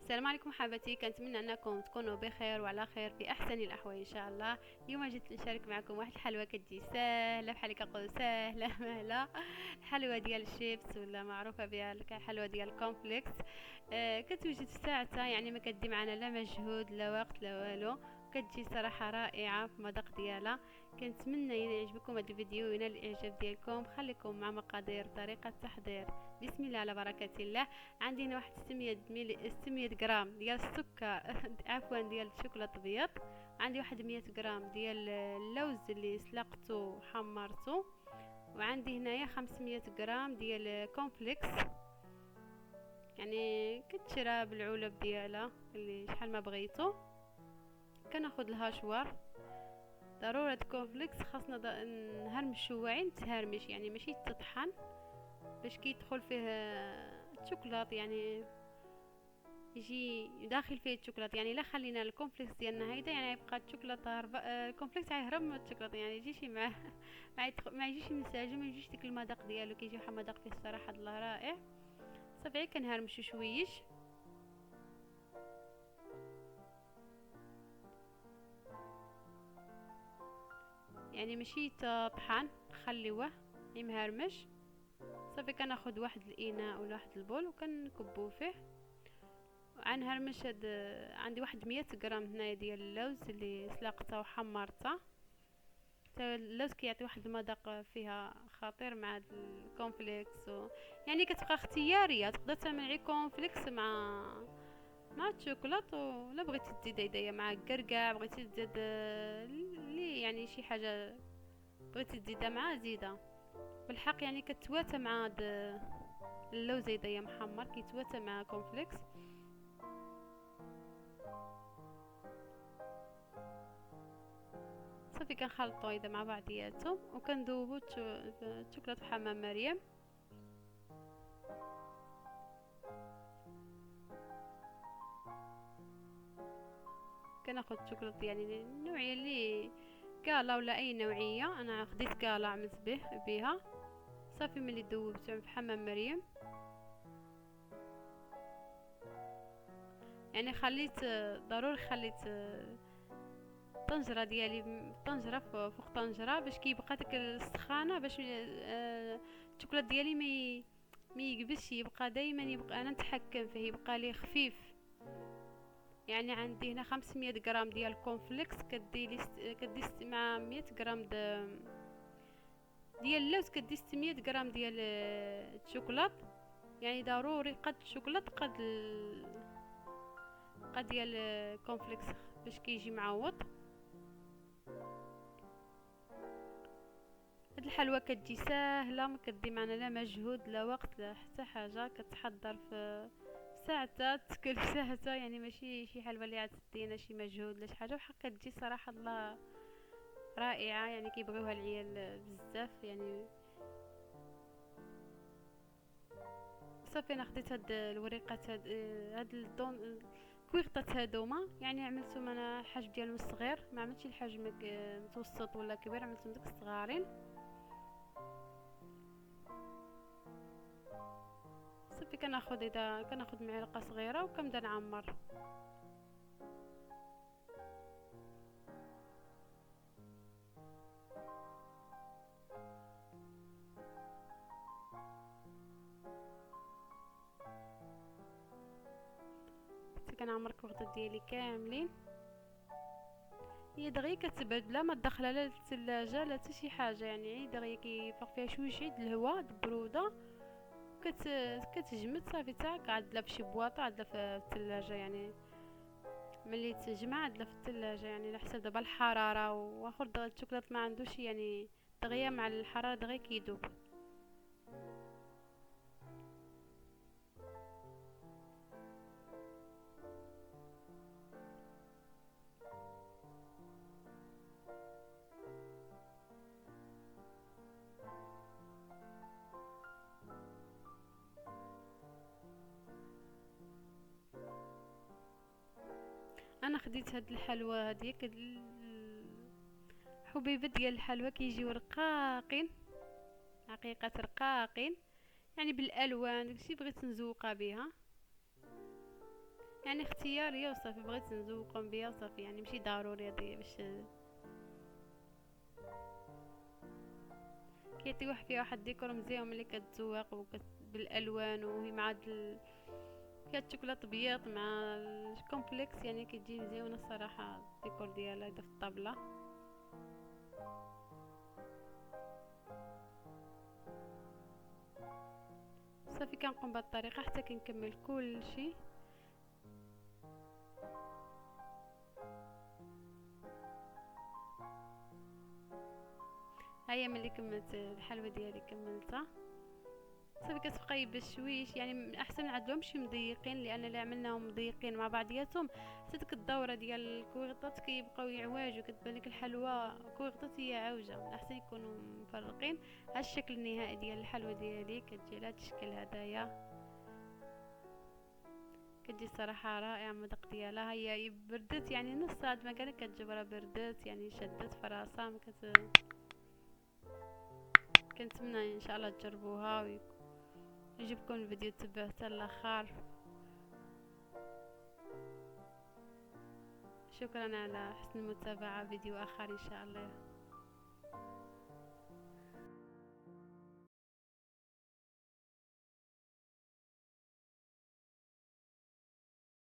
السلام عليكم حباتي، كنتمنى انكم تكونوا بخير وعلى خير في احسن الاحوال ان شاء الله. اليوم جيت نشارك معكم واحد الحلوه كتجي ساهله، بحال كنقولوا ساهله مهله. الحلوه ديال الشيبس ولا معروفه بها الحلوه ديال الكومفليكس. كتوجد في ساعتها، يعني ما كدي معنا لا مجهود لا وقت لا والو. كتجي صراحه رائعه في المذاق ديالها. كنتمنى يعجبكم هذا الفيديو وينال الاعجاب ديالكم. خليكم مع مقادير طريقه التحضير. بسم الله على بركه الله. عندي هنا واحد 600 غرام ديال السكر عفوا ديال الشوكولاته ابيض. عندي واحد 100 غرام ديال اللوز اللي سلقته وحمرته. وعندي هنايا 500 غرام ديال كونفليكس، يعني كتشرى بالعلب ديالها اللي شحال ما بغيتو. كناخذ الهاشوار. ضروري الكونفليكس خاصنا نهرمشو واعي تهرمش، يعني ماشي تطحن باش كيدخل فيه الشوكولات، يعني يجي داخل فيه الشوكولاته. يعني لا خلينا الكونفليكس ديالنا هيدا يعني يبقى الشوكولاته الكونفليكس غيهرب من الشوكولاته، يعني يجيش مع ما يجيش منسجم، ما يجيش ديك المذاق ديالو. كيجي واحد المذاق فيه الصراحه الله رائع. صافي كنهرمشو شويش. يعني ماشي طحن، خليوه مهرمش. صافي كناخذ واحد الاناء ولا واحد البول وكنكبو فيه. غنهرمش هاد. عندي واحد 100 غرام هنايا ديال اللوز اللي سلقته وحمرته. اللوز كيعطي واحد المذاق فيها خطير مع الكونفليكس يعني كتبقى اختياريه. تقدر تعملي كونفليكس مع الشوكولات، ولا بغيتي تزيد هدايا مع الكركاع، بغيتي تزيد اللي يعني شي حاجه بغيتي تزيدها مع زيدها. بالحق يعني كتواتى مع هاد اللوز هدايا محمر، كيتواتى مع كونفليكس. صافي كنخلطو هيدا مع بعضياتهم وكندوبو الشوكولاته حمام مريم. كناخد الشوكولاته يعني النوعيه اللي كالا ولا اي نوعيه. انا خديت كالا عملت بها. صافي ملي دوبتهم في حمام مريم، يعني خليت ضروري خليت الطنجره ديالي طنجره فوق طنجره باش كيبقى داك السخانه، باش الشوكولاته ديالي ما يكبسش، يبقى دائما يبقى انا نتحكم فيه، يبقى لي خفيف. يعني عندي هنا 500 غرام ديال كونفليكس، كدي مع 100 غرام ديال اللوز، كدي 600 غرام ديال الشوكولات. يعني ضروري قد الشوكولات قد ديال الكونفليكس باش كيجي معوض. هاد الحلوى كتجي ساهله، ما كدي معنا لا مجهود لا وقت لا حتى حاجه. كتحضر في ساعتات، كل ساعتها، يعني ماشي شي حلوى اللي غتدينا شي مجهود لا شي حاجه. بحال كتجي صراحه الله رائعه، يعني كيبغيوها العيال بزاف يعني. صافي انا خديت هاد الوريقات، هاد الدون كويغطات هادوما، يعني عملتهم انا الحجم ديالهم الصغير، ما عملتش الحجم متوسط ولا كبير، عملتهم داك الصغارين. صافي كناخذ معلقه صغيره وكنبدا نعمر. كنعمر الكوغطات ديالي كاملين. هي دغيا كتبرد بلا ما تدخلها لا للثلاجه لا حتى شي حاجه، يعني هي دغيا كيفرق فيها شويه د الهواء د البروده. كتجمد صافي تاع عادله في شي بواطه، عادله في الثلاجه. يعني ملي تجمع عادله في الثلاجه، يعني على حسب دابا الحراره. واخر دغيا الشوكولات ما عندوش يعني دغيا مع الحراره دغيا كيدوب. انا خديت هاد الحلوى هذيك حبيبه ديال الحلوى كيجيو رقاقين، حقيقه رقاقين، يعني بالالوان داكشي بغيت نزوقها بها. يعني اختياري وصافي، بغيت نزوقهم بيا وصافي، يعني ماشي ضروري هذه باش كيعطي واحد فيها واحد الديكور مزيان ملي كتزوق بالالوان، وهي مع فيها الشوكولاط بيض مع الكومبلكس، يعني كتجي مزيانه الصراحه الديكور ديالها هذا في الطابله. صافي كنقوم بهذه الطريقه حتى كنكمل كل شيء. هيا ملي كملت الحلوه ديالي كملتها صافي كتبقاي بشويش، يعني من احسن نعدلهمش مضيقين، لان اللي عملناهم مضيقين مع بعضياتهم حتى ديك الدوره ديال الكويغطات كيبقاو يعواجوا، كتبان لك الحلوى كويغطات هي عوجه. من احسن يكونوا مفرقين. ها الشكل النهائي ديال الحلوى ديالي كتجي على هذا الشكل هدايا، كتجي صراحه رائعه. المذاق ديالها هي بردت يعني نص ساعه ما كانت كتجبرها، بردت يعني شدت في راسها ما كنتمنى ان شاء الله تجربوها ويجيبكم الفيديو تبعوه حتى الاخر. شكرا على حسن المتابعة، فيديو آخر إن شاء الله.